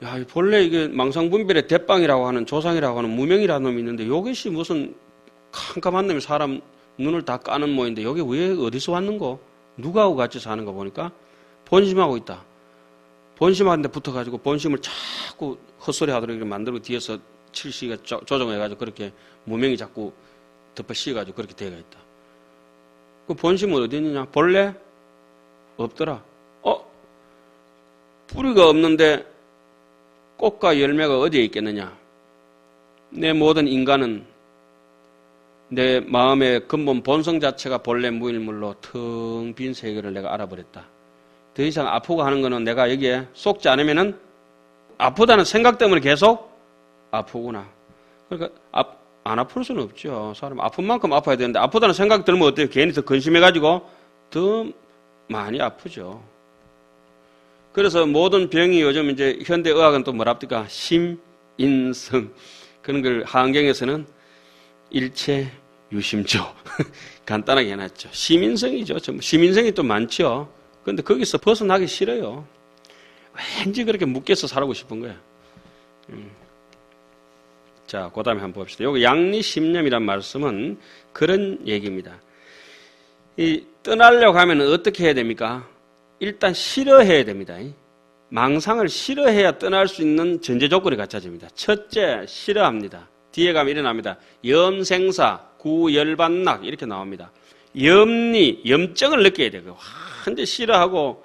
야, 본래 이게 망상분별의 대빵이라고 하는 조상이라고 하는 무명이라는 놈이 있는데 요것이 무슨 캄캄한 놈이 사람 눈을 다 까는 모인데 요게 왜 어디서 왔는고? 누가하고 같이 사는가 보니까 본심하고 있다. 본심하는데 붙어가지고 본심을 자꾸 헛소리 하도록 이렇게 만들고 뒤에서 칠시가 조정해가지고 그렇게 무명이 자꾸 덮어 씌워가지고 그렇게 되어가 있다. 그 본심은 어디 있느냐? 본래 없더라. 뿌리가 없는데 꽃과 열매가 어디에 있겠느냐? 내 모든 인간은 내 마음의 근본 본성 자체가 본래 무일물로 텅 빈 세계를 내가 알아버렸다. 더 이상 아프고 하는 거는 내가 여기에 속지 않으면은 아프다는 생각 때문에 계속 아프구나. 그러니까 안 아플 수는 없죠. 사람 아픈 만큼 아파야 되는데 아프다는 생각 들면 어때요? 괜히 더 근심해가지고 더 많이 아프죠. 그래서 모든 병이 요즘 이제 현대의학은 또 뭐랍니까? 심인성. 그런 걸 하안경에서는 일체 유심조. 간단하게 해놨죠. 심인성이죠. 심인성이 또 많죠. 그런데 거기서 벗어나기 싫어요. 왠지 그렇게 묶여서 살고 싶은 거야. 자, 그 다음에 한번 봅시다. 요거 양리심념이란 말씀은 그런 얘기입니다. 떠나려고 하면 어떻게 해야 됩니까? 일단 싫어해야 됩니다. 망상을 싫어해야 떠날 수 있는 전제 조건이 갖춰집니다. 첫째, 싫어합니다. 뒤에 가면 일어납니다. 염생사, 구열반락 이렇게 나옵니다. 염리, 염증을 느껴야 돼요. 완전 싫어하고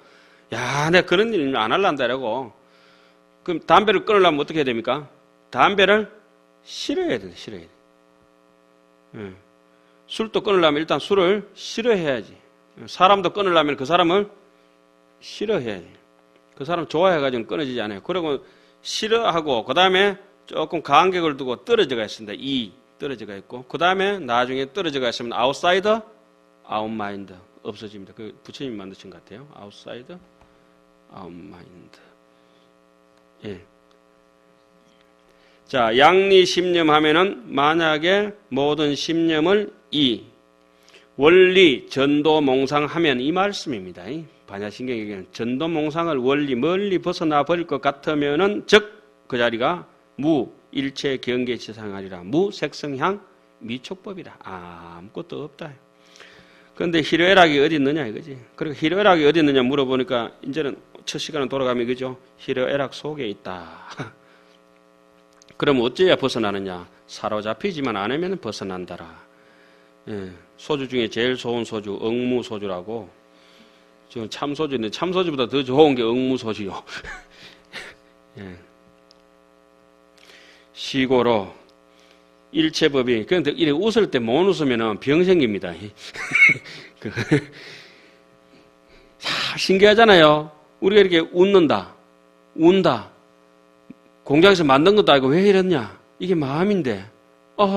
야, 내가 그런 일 안 할란다 이러고 그럼 담배를 끊으려면 어떻게 해야 됩니까? 담배를 싫어해야 돼요. 싫어해야 돼요. 술도 끊으려면 일단 술을 싫어해야지. 사람도 끊으려면 그 사람을 싫어해야 돼요. 그 사람 좋아해가지고는 끊어지지 않아요. 그리고 싫어하고 그 다음에 조금 간격을 두고 떨어져가 있습니다. 떨어져가 있고 그 다음에 나중에 떨어져가 있으면 아웃사이더, 아웃마인드 없어집니다. 그 부처님이 만드신 것 같아요. 아웃사이더, 아웃마인드. 예. 자, 양리심념 하면은 만약에 모든 심념을 원리, 전도, 몽상 하면 이 말씀입니다. 반야신경 얘기는 전도, 몽상을 원리, 멀리 벗어나 버릴 것 같으면은 즉 그 자리가 무, 일체 경계 지상하리라. 무, 색성향, 미촉법이라. 아무것도 없다. 그런데 희로애락이 어디 있느냐 이거지. 그리고 희로애락이 어디 있느냐 물어보니까 이제는 첫 시간은 돌아가면 그죠? 희로애락 속에 있다. 그럼 어째야 벗어나느냐? 사로잡히지만 않으면 벗어난다라. 예, 소주 중에 제일 좋은 소주 억무소주라고. 지금 참소주인데 참소주보다 더 좋은 게 억무소주요. 예. 시고로 일체법이 그런데 이렇게 웃을 때 못 웃으면 병 생깁니다. 신기하잖아요. 우리가 이렇게 웃는다, 운다. 공장에서 만든 것도 아니고 왜 이랬냐? 이게 마음인데.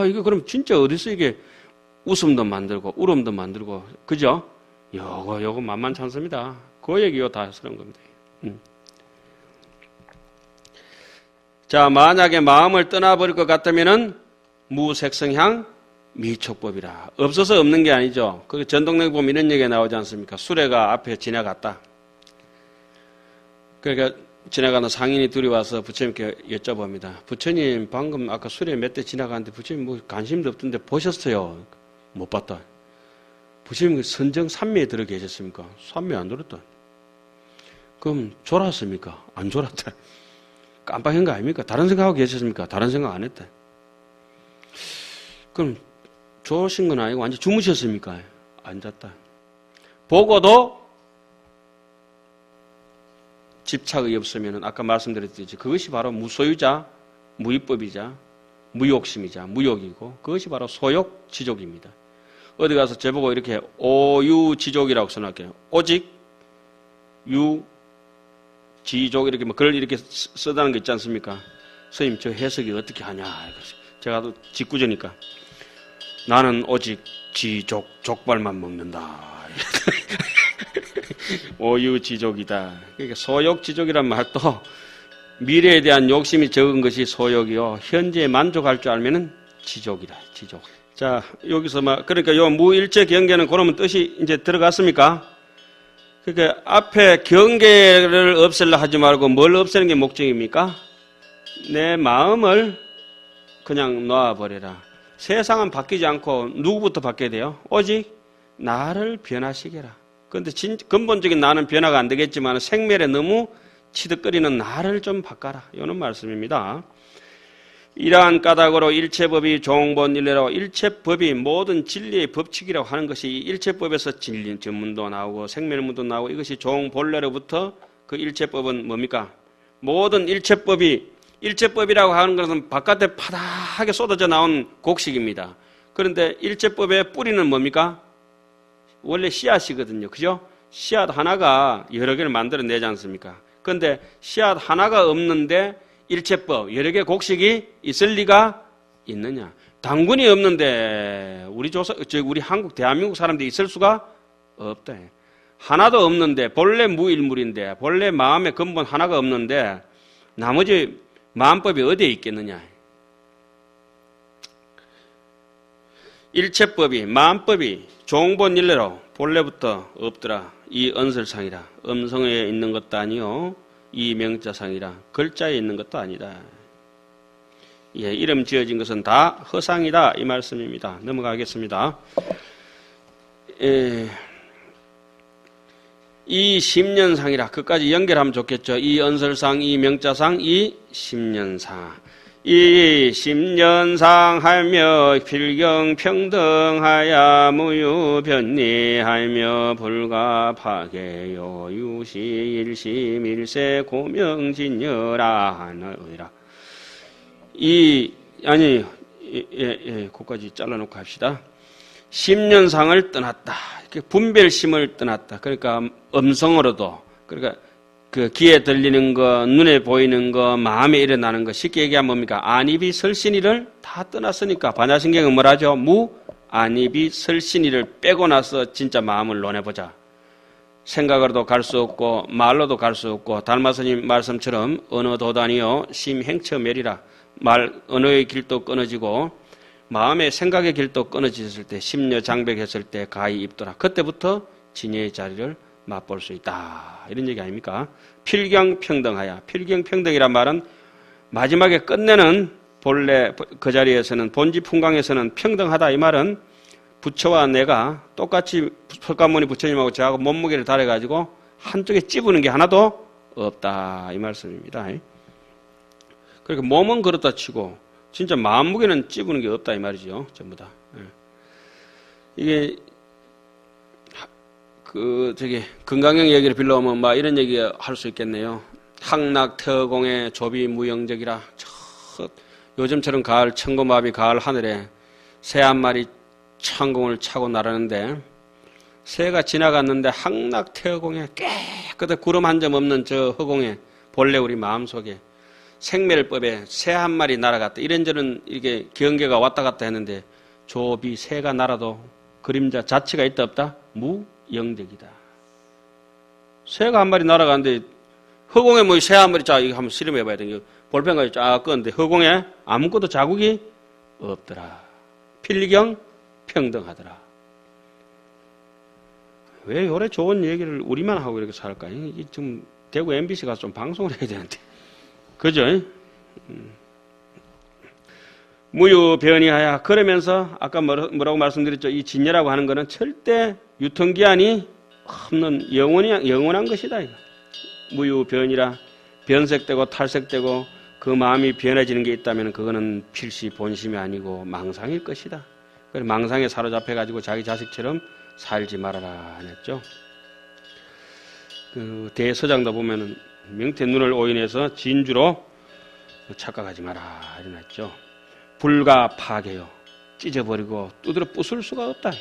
이거 그럼 진짜 어디서 이게 웃음도 만들고 울음도 만들고 그죠? 요거 만만찮습니다. 그 얘기요 다 그런 겁니다. 자, 만약에 마음을 떠나버릴 것 같다면은 무색성향 미촉법이라. 없어서 없는 게 아니죠. 그 전동맥 보면 이런 얘기가 나오지 않습니까? 수레가 앞에 지나갔다. 그러니까 지나가는 상인이 둘이 와서 부처님께 여쭤봅니다. 부처님 방금 아까 수레 몇 대 지나가는데 부처님 뭐 관심도 없던데 보셨어요? 못 봤다. 부처님 선정 삼매에 들어 계셨습니까? 삼매 안 들었다. 그럼 졸았습니까? 안 졸았다. 깜빡한 거 아닙니까? 다른 생각하고 계셨습니까? 다른 생각 안 했다. 그럼 좋으신 건 아니고 완전 주무셨습니까? 안 잤다. 보고도 집착이 없으면 아까 말씀드렸듯이 그것이 바로 무소유자, 무위법이자 무욕심이자 무욕이고 그것이 바로 소욕지족입니다. 어디 가서 저보고 이렇게 오유지족이라고 써놨게요. 오직 유지족 이렇게 뭐 글 이렇게 쓰다는 거 있지 않습니까? 선생님 저 해석이 어떻게 하냐. 제가 또 직구저니까 나는 오직 지족 족발만 먹는다. 오유지족이다. 그러니까 소욕지족이란 말도 미래에 대한 욕심이 적은 것이 소욕이요. 현재에 만족할 줄 알면은 지족이다. 지족. 자, 여기서 그러니까 요 무일체 경계는 그러면 뜻이 이제 들어갔습니까? 그러니까 앞에 경계를 없애려 하지 말고 뭘 없애는 게 목적입니까? 내 마음을 그냥 놓아버려라. 세상은 바뀌지 않고 누구부터 바뀌어야 돼요? 오직 나를 변화시켜라. 그런데 근본적인 나는 변화가 안 되겠지만 생멸에 너무 치득거리는 나를 좀 바꿔라. 이런 말씀입니다. 이러한 까닭으로 일체법이 종본일례로 일체법이 모든 진리의 법칙이라고 하는 것이 일체법에서 진리 전문도 나오고 생멸문도 나오고 이것이 종본래로부터 그 일체법은 뭡니까? 모든 일체법이라고 하는 것은 바깥에 파닥하게 쏟아져 나온 곡식입니다. 그런데 일체법의 뿌리는 뭡니까? 원래 씨앗이거든요. 그죠? 씨앗 하나가 여러 개를 만들어내지 않습니까? 그런데 씨앗 하나가 없는데 일체법, 여러 개 곡식이 있을 리가 있느냐? 당군이 없는데 우리 한국, 대한민국 사람들이 있을 수가 없다. 하나도 없는데 본래 무일물인데 본래 마음의 근본 하나가 없는데 나머지 마음법이 어디에 있겠느냐? 일체법이 마음법이 종본일례로 본래부터 없더라. 이 언설상이라. 음성에 있는 것도 아니요 이 명자상이라. 글자에 있는 것도 아니다. 예, 이름 지어진 것은 다 허상이다 이 말씀입니다. 넘어가겠습니다. 이 십년상이라. 그까지 연결하면 좋겠죠. 이 언설상, 이 명자상, 이 십년상. 이 십년상 하며 필경평등하야 무유변리하며 불가파괴요 유시일심일세 고명진여라 하느니라. 그까지 잘라놓고 합시다. 십년상을 떠났다. 분별심을 떠났다. 그러니까 음성으로도, 그러니까 그 귀에 들리는 거, 눈에 보이는 거, 마음에 일어나는 거, 쉽게 얘기하면 뭡니까? 안입이 설신이를 다 떠났으니까 반야신경은 뭐라죠? 안입이 설신이를 빼고 나서 진짜 마음을 논해보자. 생각으로도 갈 수 없고 말로도 갈 수 없고 달마스님 말씀처럼 언어도단이요 심행처멸이라. 언어의 길도 끊어지고 마음의 생각의 길도 끊어졌을 때, 심려장백했을 때 가히 입더라. 그때부터 진여의 자리를 맛볼 수 있다. 이런 얘기 아닙니까? 필경평등하야. 필경평등이란 말은 마지막에 끝내는 본래 그 자리에서는 본지풍광에서는 평등하다. 이 말은 부처와 내가 똑같이 석가모니 부처님하고 저하고 몸무게를 다려가지고 한쪽에 찝는 게 하나도 없다. 이 말씀입니다. 그러니까 몸은 그렇다 치고 진짜 마음무게는 찝는 게 없다 이 말이죠. 전부 다. 이게 건강형 얘기를 빌려오면 막 이런 얘기 할 수 있겠네요. 항락태어공의 조비 무영적이라. 요즘처럼 가을 천고마비 가을 하늘에 새 한 마리 창공을 차고 날았는데 새가 지나갔는데 항락태어공에 깨끗한 구름 한 점 없는 저 허공에 본래 우리 마음속에 생멸법에 새 한 마리 날아갔다. 이런저런 이게 경계가 왔다 갔다 했는데 조비 새가 날아도 그림자 자체가 있다 없다? 무영적이다. 새가 한 마리 날아가는데 허공에 뭐 새 한 마리 자 이거 한번 실험해 봐야 되는 게 볼펜까지 쫙 끄는데 허공에 아무것도 자국이 없더라. 필경 평등하더라. 왜 요래 좋은 얘기를 우리만 하고 이렇게 살까? 이게 좀 대구 MBC 가서 좀 방송을 해야 되는데. 그죠? 무유변이하야. 그러면서 아까 뭐라고 말씀드렸죠? 이 진여라고 하는 것은 절대 유통기한이 없는 영원한 것이다. 무유변이라. 변색되고 탈색되고 그 마음이 변해지는 게 있다면 그거는 필시 본심이 아니고 망상일 것이다. 그래서 망상에 사로잡혀가지고 자기 자식처럼 살지 말아라 했죠. 그 대서장도 보면은 명태 눈을 오인해서 진주로 착각하지 마라 이랬죠. 불가 파괴요. 찢어버리고 두드려 부술 수가 없다.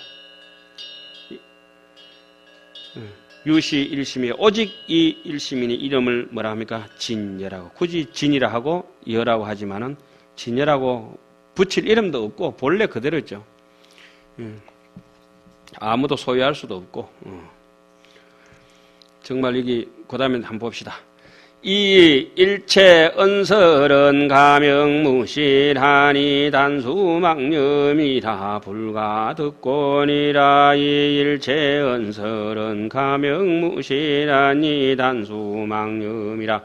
유시 일심이 오직 이 일심이니 이름을 뭐라 합니까? 진여라고. 굳이 진이라 하고 여라고 하지만은 진여라고 붙일 이름도 없고 본래 그대로죠. 아무도 소유할 수도 없고. 정말 이게 그다음에 한번 봅시다. 이 일체 언설은 가명무실하니 단수망념이라 불가득권이라. 이 일체 언설은 가명무실하니 단수망념이라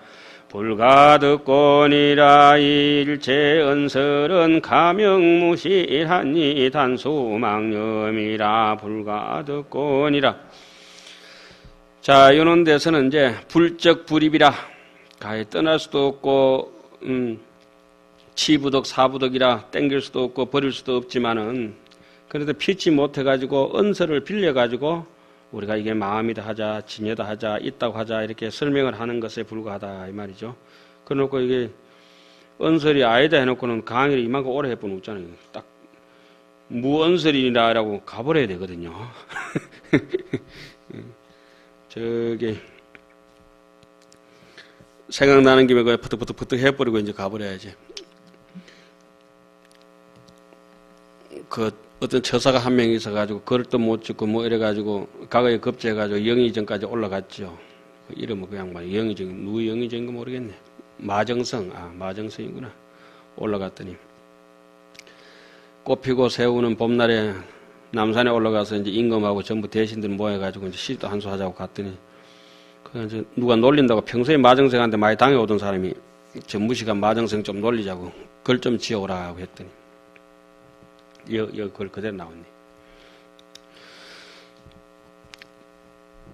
불가득권이라 일체 언설은 가명무실하니 단수망념이라 불가득권이라. 자, 이런 데서는 이제 불적 불입이라 가에 떠날 수도 없고 치부덕 사부덕이라 땡길 수도 없고 버릴 수도 없지만은 그래도 피치 못해가지고 언설을 빌려가지고 우리가 이게 마음이다 하자, 진여다 하자, 있다고 하자 이렇게 설명을 하는 것에 불과하다 이 말이죠. 그래놓고 이게 언설이 아니다 해놓고는 강의를 이만큼 오래 해본 없잖아요. 딱 무언설이라고 가버려야 되거든요. 저기 생각나는 김에 그냥 퍼뜩퍼뜩 해버리고 이제 가버려야지. 그 어떤 처사가 한 명 있어가지고 글도 못 찍고 뭐 이래가지고 과거에 급제해가지고 영의정까지 올라갔죠. 그 이름은 그냥 뭐 영의정 누구 영의정인가 모르겠네. 마정성 마정성이구나. 올라갔더니 꽃피고 새우는 봄날에 남산에 올라가서 이제 임금하고 전부 대신들 모여가지고 이제 시도 한수 하자고 갔더니 그 이제 누가 놀린다고 평소에 마정성한테 많이 당해오던 사람이 저 무식한 마정성 좀 놀리자고 글 좀 지어오라고 했더니 글 그대로 나왔네.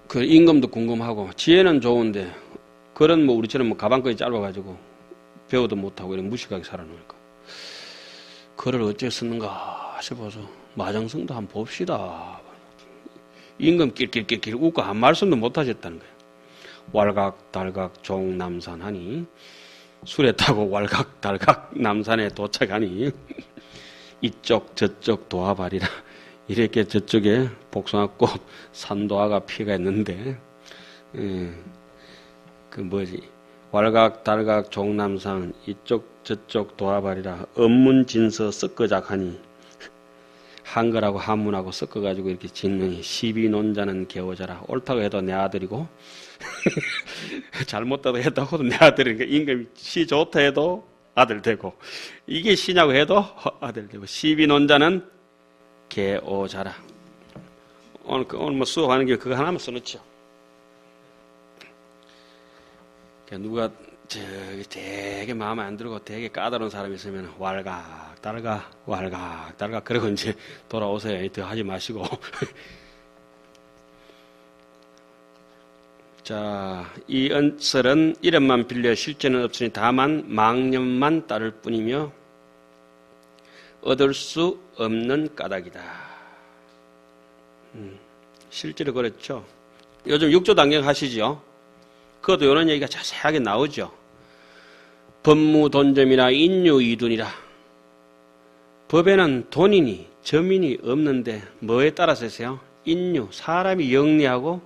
그 임금도 궁금하고 지혜는 좋은데 글은 뭐 우리처럼 뭐 가방끈이 짧아가지고 배우도 못하고 이런 무식하게 살아놓으니까 글을 어째 쓰는가 싶어서 마정성도 한번 봅시다. 임금 낄낄낄낄 웃고 한 말씀도 못하셨다는 거예요. 왈각달각 종남산하니 술에 타고 왈각달각 남산에 도착하니 이쪽 저쪽 도화발이라 이렇게 저쪽에 복숭아꽃 산도화가 피가 있는데 그 뭐지 왈각달각 종남산 이쪽 저쪽 도화발이라 업문진서 섞어작하니 한글하고 한문하고 섞어가지고 이렇게 짓는 시비논자는 개오자라. 옳다고 해도 내 아들이고 잘못다고 했다고 해도 내 아들이니까 임금이 시 좋다 해도 아들 되고 이게 시냐고 해도 아들 되고 시비논자는 개오자라. 오늘 뭐 수업하는 게 그거 하나만 써놓죠. 누가 저기 되게 마음에 안 들고 되게 까다로운 사람이 있으면 왈각 달각 그러고 이제 돌아오세요. 더 하지 마시고. 자, 이 언설은 이름만 빌려 실제는 없으니 다만 망념만 따를 뿐이며 얻을 수 없는 까닭이다. 실제로 그렇죠. 요즘 육조 단경 하시죠. 그것도 이런 얘기가 자세하게 나오죠. 법무돈점이나 인유이둔이라. 법에는 돈이니 점인이 없는데 뭐에 따라서 했어요? 인유, 사람이 영리하고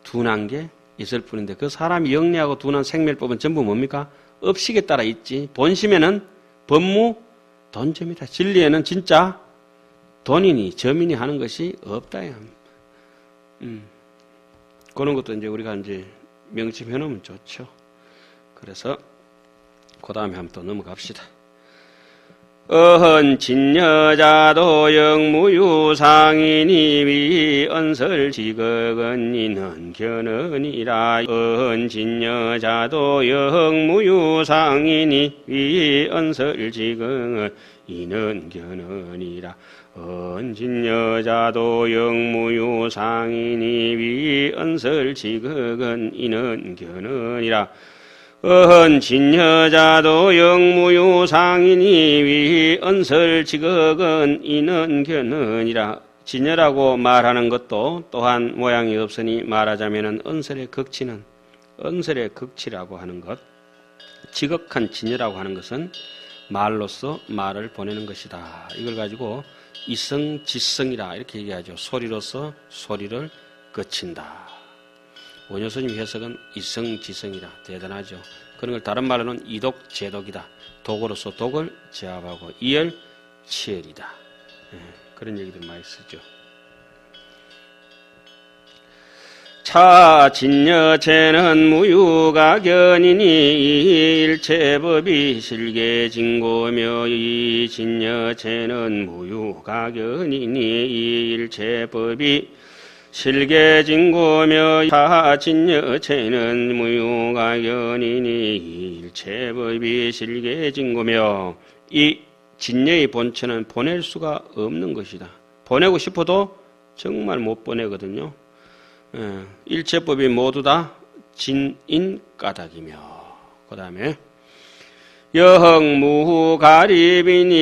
둔한 게 있을 뿐인데 그 사람이 영리하고 둔한 생멸법은 전부 뭡니까? 업식에 따라 있지. 본심에는 법무 돈점이다. 진리에는 진짜 돈이니 점인이 하는 것이 없다. 그런 것도 이제 우리가 이제 명심해 놓으면 좋죠. 그래서 그 다음에 한번 또 넘어갑시다. 어헌 진여자도 영무유상이니 위언설지극은 이는 견언이라. 어헌 진여자도 영무유상이니 위언설지극은 이는 견언이라. 어헌 진여자도 영무유상이니 위언설지극은 이는 견언이라. 어헌 진여자도 영무유상이니 위언설지극은 이는 견언이라. 진여라고 말하는 것도 또한 모양이 없으니 말하자면 언설의 극치라고 하는 것. 지극한 진여라고 하는 것은 말로써 말을 보내는 것이다. 이걸 가지고 이성지성이라 이렇게 얘기하죠. 소리로서 소리를 거친다. 원효스님 해석은 이성지성이라. 대단하죠. 그런 걸 다른 말로는 이독제독이다. 독으로서 독을 제압하고 이열치열이다. 그런 얘기들 많이 쓰죠. 차진여체는 무유가견이니 일체법이 실계진고며 이 진여체는 무유가견이니 일체법이 실계진고며 타진여체는 무효가 연이니 일체법이 실계진고며 이 진여의 본체는 보낼 수가 없는 것이다. 보내고 싶어도 정말 못 보내거든요. 일체법이 모두 다 진인까닭이며 그 다음에 여흥무가리비니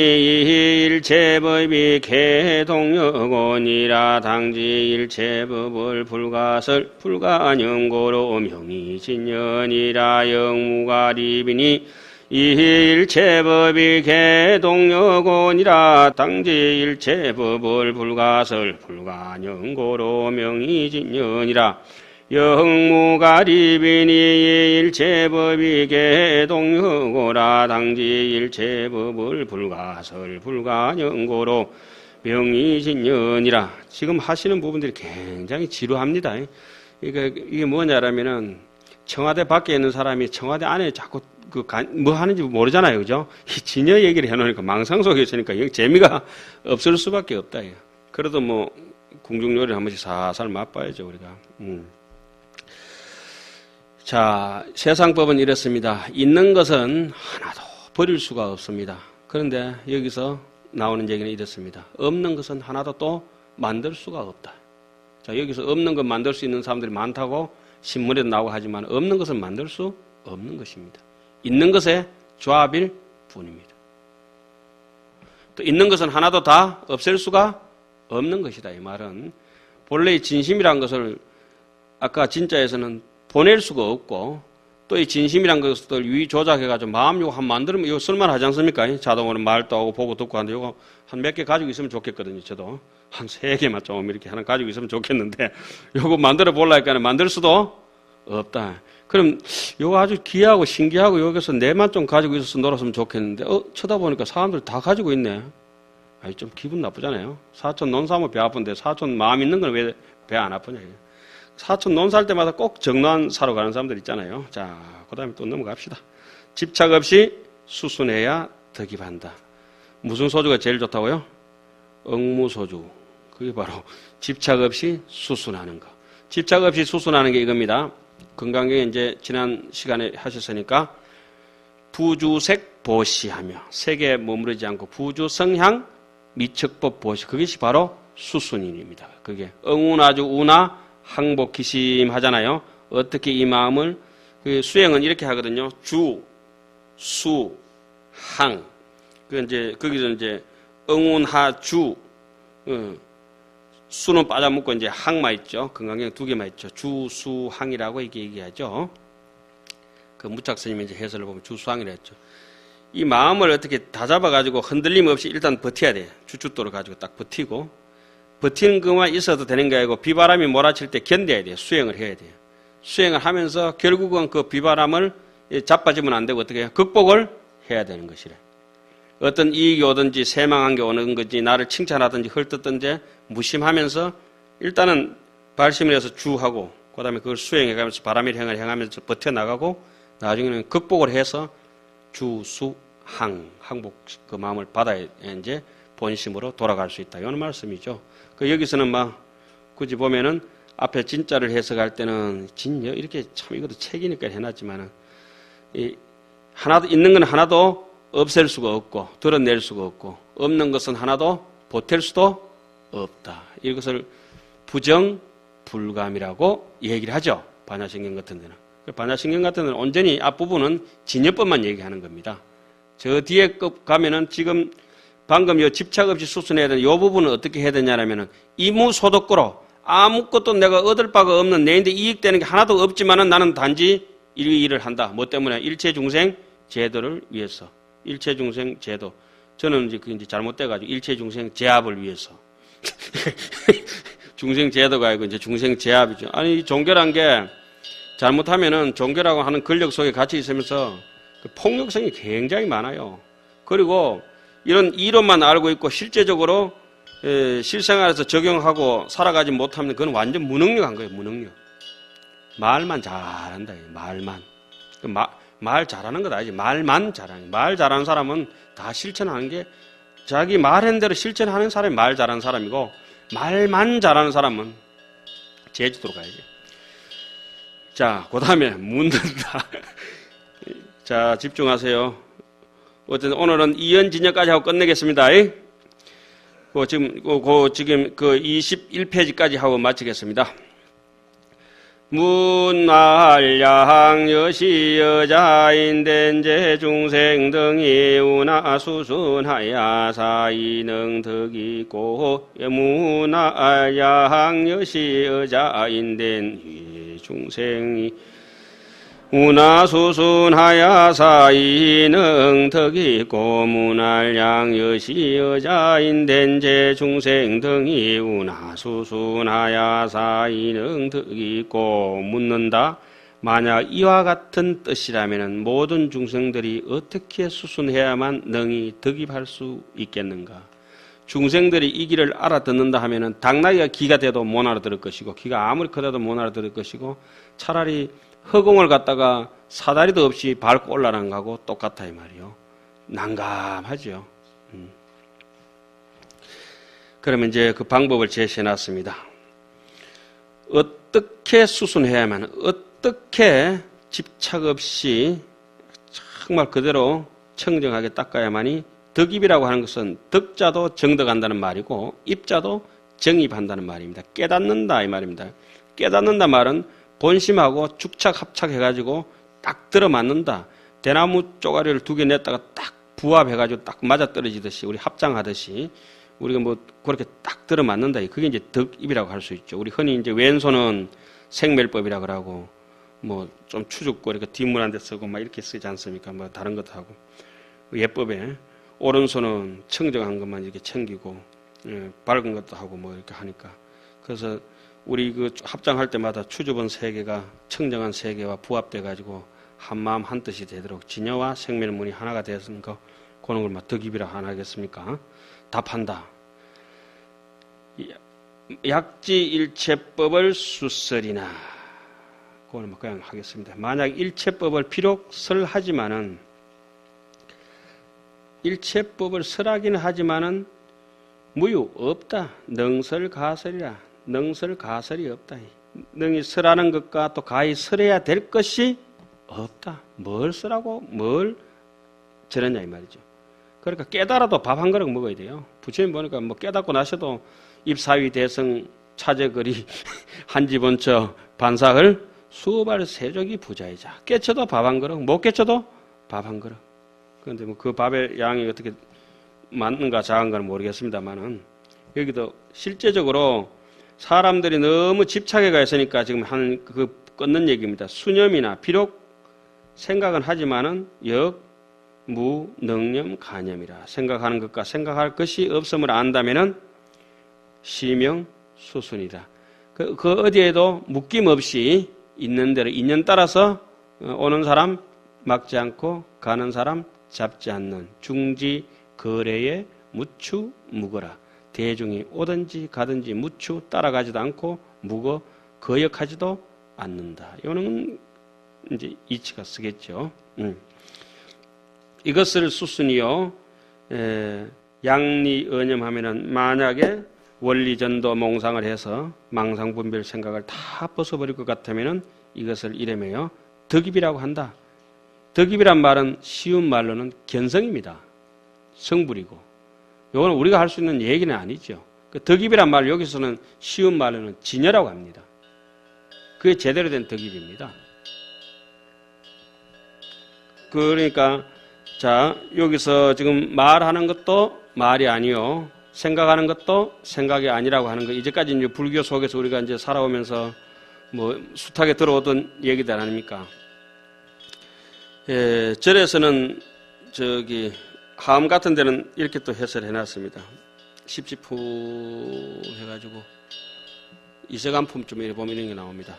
일체법이 개동여곤이라 당지 일체법을 불가설 불가연고로 명의진연이라 영무가리비니 일체법이 개동여곤이라 당지 일체법을 불가설 불가연고로 명의진연이라 영무가리비니 일체법이 개동여고라 당지 일체법을 불가설 불가연고로 명의진연이라. 지금 하시는 부분들이 굉장히 지루합니다. 이게 뭐냐라면은 청와대 밖에 있는 사람이 청와대 안에 자꾸 뭐 하는지 모르잖아요, 그죠? 이 진여 얘기를 해놓으니까 망상 속에 있으니까 재미가 없을 수밖에 없다. 그래도 뭐 궁중요리를 한 번씩 살살 맛봐야죠, 우리가. 자, 세상법은 이렇습니다. 있는 것은 하나도 버릴 수가 없습니다. 그런데 여기서 나오는 얘기는 이렇습니다. 없는 것은 하나도 또 만들 수가 없다. 자, 여기서 없는 것 만들 수 있는 사람들이 많다고 신문에도 나오고 하지만 없는 것은 만들 수 없는 것입니다. 있는 것의 조합일 뿐입니다. 또 있는 것은 하나도 다 없앨 수가 없는 것이다. 이 말은 본래의 진심이란 것을 아까 진짜에서는 보낼 수가 없고 또 이 진심이란 것을 위 조작해가지고 마음 요거 한 만들면 이거 쓸만하지 않습니까? 자동으로 말도 하고 보고 듣고 하는데 이거 한 몇 개 가지고 있으면 좋겠거든요. 저도 한 3개만 좀 이렇게 하나 가지고 있으면 좋겠는데 요거 만들어 보려니까 만들 수도 없다. 그럼 요거 아주 귀하고 신기하고 여기서 내만 좀 가지고 있어서 놀았으면 좋겠는데 쳐다보니까 사람들 다 가지고 있네. 아니 좀 기분 나쁘잖아요. 사촌 논사하면 배 아픈데 사촌 마음 있는 건 왜 배 안 아프냐. 사촌 논살 때마다 꼭 정난 사러 가는 사람들 있잖아요. 자, 그 다음에 또 넘어갑시다. 집착 없이 수순해야 덕이 반다. 무슨 소주가 제일 좋다고요? 억무소주. 그게 바로 집착 없이 수순하는 거. 집착 없이 수순하는 게 이겁니다. 건강경에 이제 지난 시간에 하셨으니까 부주색 보시하며 색에 머무르지 않고 부주성향 미척법 보시. 그것이 바로 수순인입니다. 그게 응운아주 우나 항복기심 하잖아요. 어떻게 이 마음을 수행은 이렇게 하거든요. 주, 수, 항. 거기서 이제 응운하주 수는 빠져먹고 이제 항만 있죠. 건강경 2개만 있죠. 주, 수, 항이라고 이게 얘기하죠. 그 무착 스님이 이제 해설을 보면 주, 수, 항이라 했죠. 이 마음을 어떻게 다 잡아가지고 흔들림 없이 일단 버텨야 돼. 주춧돌을 가지고 딱 버티고. 버티는 것만 있어도 되는 게 아니고 비바람이 몰아칠 때 견뎌야 돼요. 수행을 해야 돼요. 수행을 하면서 결국은 그 비바람을 자빠지면 안 되고 어떻게 해요? 극복을 해야 되는 것이래. 어떤 이익이 오든지 세망한 게 오는 건지 나를 칭찬하든지 헐뜯든지 무심하면서 일단은 발심을 해서 주하고 그다음에 그걸 수행해가면서 바람의 행을 행하면서 버텨나가고 나중에는 극복을 해서 주, 수, 항복 그 마음을 받아야 이제 본심으로 돌아갈 수 있다. 이런 말씀이죠. 여기서는 막 굳이 보면은 앞에 진짜를 해석할 때는 진여 이렇게 참 이것도 책이니까 해놨지만은 하나도 있는 건 하나도 없앨 수가 없고 드러낼 수가 없고 없는 것은 하나도 보탤 수도 없다. 이것을 부정불감이라고 얘기를 하죠. 반야신경 같은 데는. 반야신경 같은 데는 온전히 앞부분은 진여법만 얘기하는 겁니다. 저 뒤에 가면은 지금 방금 이 집착 없이 수순해야 되는 이 부분은 어떻게 해야 되냐면은 이무소득고로 아무것도 내가 얻을 바가 없는 내인데 이익되는 게 하나도 없지만은 나는 단지 이 일을 한다. 뭐 때문에? 일체중생 제도를 위해서. 일체중생 제도. 저는 이제 그게 이제 잘못돼가지고 일체중생 제압을 위해서. 중생 제도가 아니고 이제 중생 제압이죠. 아니, 종교란 게 잘못하면은 종교라고 하는 권력 속에 같이 있으면서 그 폭력성이 굉장히 많아요. 그리고 이런 이론만 알고 있고 실제적으로 실생활에서 적용하고 살아가지 못하면 그건 완전 무능력한 거예요. 무능력. 말만 잘한다. 말만. 말 잘하는 것 아니지. 말만 잘하는. 말 잘하는 사람은 다 실천하는 게 자기 말한 대로 실천하는 사람이 말 잘하는 사람이고 말만 잘하는 사람은 제주도로 가야지. 자, 그 다음에 묻는다. 자, 집중하세요. 어쨌든 오늘은 이연진여까지 하고 끝내겠습니다. 지금 21페이지까지 하고 마치겠습니다. 문활양 여시여자인 제 중생 등이 운하수순하야 사이능 덕이고 문활양 여시여자인 된 중생이 운하수순하야 사이능 덕이고 문활양 여시여자인 된 제 중생 등이 운하수순하야 사이능 덕이고 묻는다. 만약 이와 같은 뜻이라면 모든 중생들이 어떻게 수순해야만 능히 덕입할 수 있겠는가? 중생들이 이 길을 알아듣는다 하면은 당나귀가 기가 돼도 못 알아들을 것이고 기가 아무리 크다도 못 알아들을 것이고 차라리 허공을 갖다가 사다리도 없이 밟고 올라가는 거하고 똑같아 이 말이요. 난감하죠. 그러면 이제 그 방법을 제시해 놨습니다. 어떻게 수순해야만, 어떻게 집착 없이 정말 그대로 청정하게 닦아야만이 덕입이라고 하는 것은 덕자도 정덕한다는 말이고 입자도 정입한다는 말입니다. 깨닫는다 이 말입니다. 깨닫는다 말은 본심하고 축착 합착해가지고 딱 들어맞는다. 대나무 쪼가리를 2개 냈다가 딱 부합해가지고 딱 맞아떨어지듯이 우리 합장하듯이 우리가 뭐 그렇게 딱 들어맞는다. 그게 이제 덕입이라고 할 수 있죠. 우리 흔히 이제 왼손은 생멸법이라고 그러고 뭐 좀 추죽고 이렇게 뒷물 한 데 쓰고 막 이렇게 쓰지 않습니까? 뭐 다른 것도 하고 예법에 오른손은 청정한 것만 이렇게 챙기고 밝은 것도 하고 뭐 이렇게 하니까 그래서 우리 그 합장할 때마다 추주번 3개가 청정한 3개와 부합돼 가지고 한 마음 한 뜻이 되도록 진여와 생멸문이 하나가 되었는 거 그런 걸 막 덕입이라 안 하겠습니까? 답한다. 약지일체법을 수설이나 그걸 뭐 그냥 하겠습니다. 만약 일체법을 비록 설하지만은 일체법을 설하기는 하지만은 무유 없다. 능설가설이라. 능설가설이 없다. 능이 설하는 것과 또 가히 설해야 될 것이 없다. 뭘 설하고 뭘 저러냐 이 말이죠. 그러니까 깨달아도 밥 한 그릇 먹어야 돼요. 부처님 보니까 뭐 깨닫고 나셔도 입사위 대성 차제거리 한지본처 반사을 수발 세족이 부자이자 깨쳐도 밥 한 그릇 못 깨쳐도 밥 한 그릇. 그런데 뭐 그 밥의 양이 어떻게 많은가 작은가는 모르겠습니다만은 여기도 실제적으로 사람들이 너무 집착해 가 있으니까 지금 하는 그 끊는 얘기입니다. 수념이나 비록 생각은 하지만은 무, 능념, 가념이라. 생각하는 것과 생각할 것이 없음을 안다면은 시명, 수순이다. 그 어디에도 묶임 없이 있는 대로 인연 따라서 오는 사람 막지 않고 가는 사람 잡지 않는 중지 거래에 무추 묵어라. 대중이 오든지 가든지 무추 따라가지도 않고 묵어 거역하지도 않는다. 이거는 이제 이치가 쓰겠죠. 이것을 수순이요. 양리언념하면은 만약에 원리전도 몽상을 해서 망상분별 생각을 다 벗어버릴 것 같으면은 이것을 이름하여 덕입이라고 한다. 덕입이란 말은 쉬운 말로는 견성입니다. 성불이고. 이거는 우리가 할 수 있는 얘기는 아니죠. 그 덕입이란 말 여기서는 쉬운 말로는 진여라고 합니다. 그게 제대로 된 덕입입니다. 그러니까 자 여기서 지금 말하는 것도 말이 아니요. 생각하는 것도 생각이 아니라고 하는 거. 이제까지 이제 불교 속에서 우리가 이제 살아오면서 뭐 숱하게 들어오던 얘기들 아닙니까? 절에서는 저기 하음 같은 데는 이렇게 또 해설을 해놨습니다. 십지푸 해가지고 이세간품쯤 이렇게 보면 이런 게 나옵니다.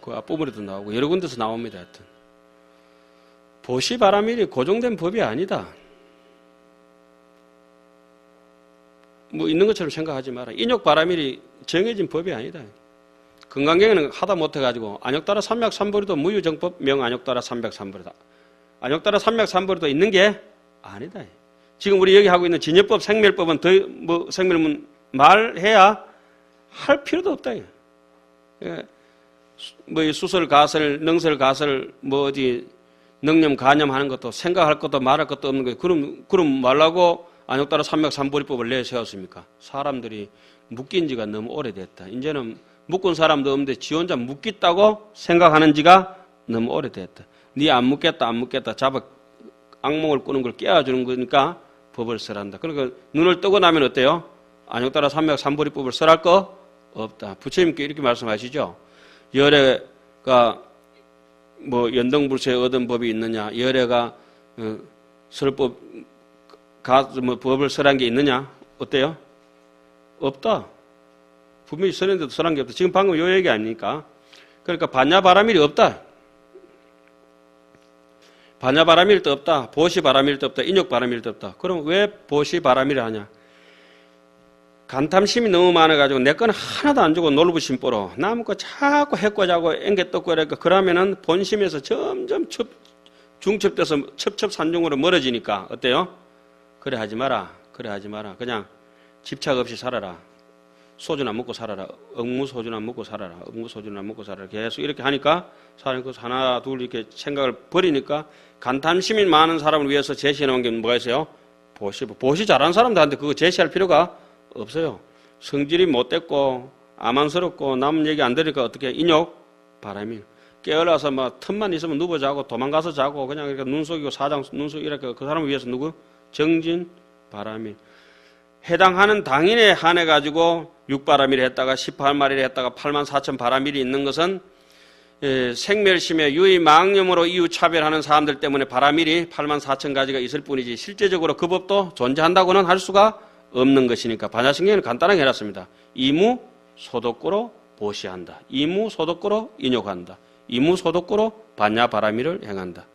그 앞부분에도 나오고 여러 군데서 나옵니다. 하여튼 보시바라밀이 고정된 법이 아니다. 뭐 있는 것처럼 생각하지 마라. 인욕바라밀이 정해진 법이 아니다. 건강경에는 하다 못해가지고 안욕따라 삼맥삼보리도 무유정법 명안욕따라 삼백삼보리다. 안욕따라 삼맥삼보리도 있는 게 아니다. 지금 우리 여기 하고 있는 진여법, 생멸법은 더 뭐 생멸문 말해야 할 필요도 없다. 예. 뭐 수설 가설, 능설 가설, 뭐 어디 능념 가념하는 것도 생각할 것도 말할 것도 없는 거예요. 그럼 말라고 안욕따라 삼맥삼보리법을 내세웠습니까? 사람들이 묶인 지가 너무 오래됐다. 이제는 묶은 사람도 없는데 지 혼자 묶겠다고 생각하는 지가 너무 오래됐다. 네 안 묶겠다 잡아 악몽을 꾸는 걸 깨워주는 거니까 법을 설한다. 그러니까 눈을 뜨고 나면 어때요? 안욕따라 삼맥삼보리법을 설할 거 없다. 부처님께 이렇게 말씀하시죠. 열애가 뭐 연등불소에 얻은 법이 있느냐? 열애가 설법 뭐 법을 설한 게 있느냐? 어때요? 없다. 분명히 설했는데도 설한 게 없다. 지금 방금 요 얘기 아닙니까? 그러니까 반야바라밀이 없다. 반야바라밀도 없다. 보시바라밀도 없다. 인욕바라밀도 없다. 그럼 왜 보시바라밀을 하냐? 간탐심이 너무 많아가지고 내 거는 하나도 안 주고 놀부심 뽀로 남은 거 자꾸 해코자고 앵겨 뜯고 이러니까 그러면은 본심에서 점점 중첩돼서 첩첩산중으로 멀어지니까 어때요? 그래 하지 마라. 그냥 집착 없이 살아라. 소주나 먹고 살아라. 억무소주나 먹고 살아라. 억무소주나 먹고 살아라. 계속 이렇게 하니까 사람이 하나 둘 이렇게 생각을 버리니까 간탐심이 많은 사람을 위해서 제시해 놓은 게 뭐가 있어요? 보시 잘하는 사람들한테 그거 제시할 필요가 없어요. 성질이 못됐고 아만스럽고 남 얘기 안 들으니까 어떻게 인욕 바라밀 깨어나서 막 틈만 있으면 누워 자고 도망가서 자고 그냥 이렇게 눈 속이고 사장 눈 속이고 이렇게 그 사람을 위해서 누구? 정진 바라밀. 해당하는 당인에 한해 가지고 6바라밀을 했다가 18마리를 했다가 84,000 바라밀이 있는 것은 생멸심에 유의망념으로 이유차별하는 사람들 때문에 바라밀이 84,000가지가 있을 뿐이지 실제적으로 그 법도 존재한다고는 할 수가 없는 것이니까 반야신경에는 간단하게 해놨습니다. 이무 소독구로 보시한다. 이무 소독구로 인욕한다. 이무 소독구로 반야바라밀을 행한다.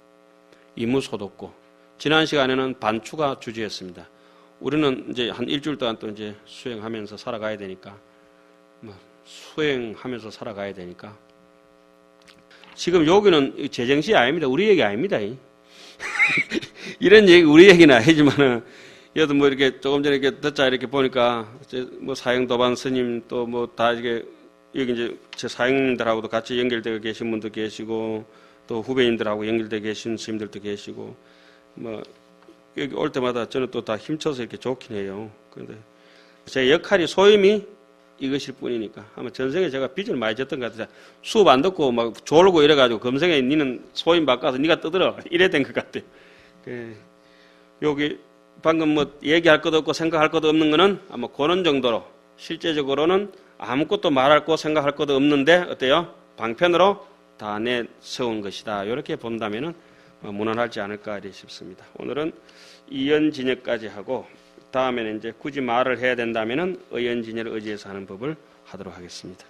이무 소독구. 지난 시간에는 반추가 주제였습니다. 우리는 이제 한 일주일 동안 또 이제 수행하면서 살아가야 되니까 지금 여기는 제정시 아닙니다. 우리 얘기 아닙니다. 이런 얘기 우리 얘기는 아니지만은 얘도 뭐 이렇게 조금 전에 이렇게 듣자 이렇게 보니까 뭐 사형도반 스님 또 뭐 다 이게 여기 이제 제 사형님들하고도 같이 연결되어 계신 분도 계시고 또 후배님들하고 연결되어 계신 스님들도 계시고 뭐 여기 올 때마다 저는 또 다 힘쳐서 이렇게 좋긴 해요. 그런데 제 역할이 소임이 이것일 뿐이니까 아마 전생에 제가 빚을 많이 졌던 것 같아요. 수업 안 듣고 막 졸고 이래가지고 금생에 니는 소임 바꿔서 니가 떠들어 이래 된 것 같아요. 여기 방금 뭐 얘기할 것도 없고 생각할 것도 없는 거는 아마 그런 정도로 실제적으로는 아무것도 말할 거 생각할 것도 없는데 어때요? 방편으로 다 내세운 것이다. 이렇게 본다면은 무난하지 않을까 싶습니다. 오늘은 이연진여까지 하고 다음에는 이제 굳이 말을 해야 된다면은 의연진여를 의지해서 하는 법을 하도록 하겠습니다.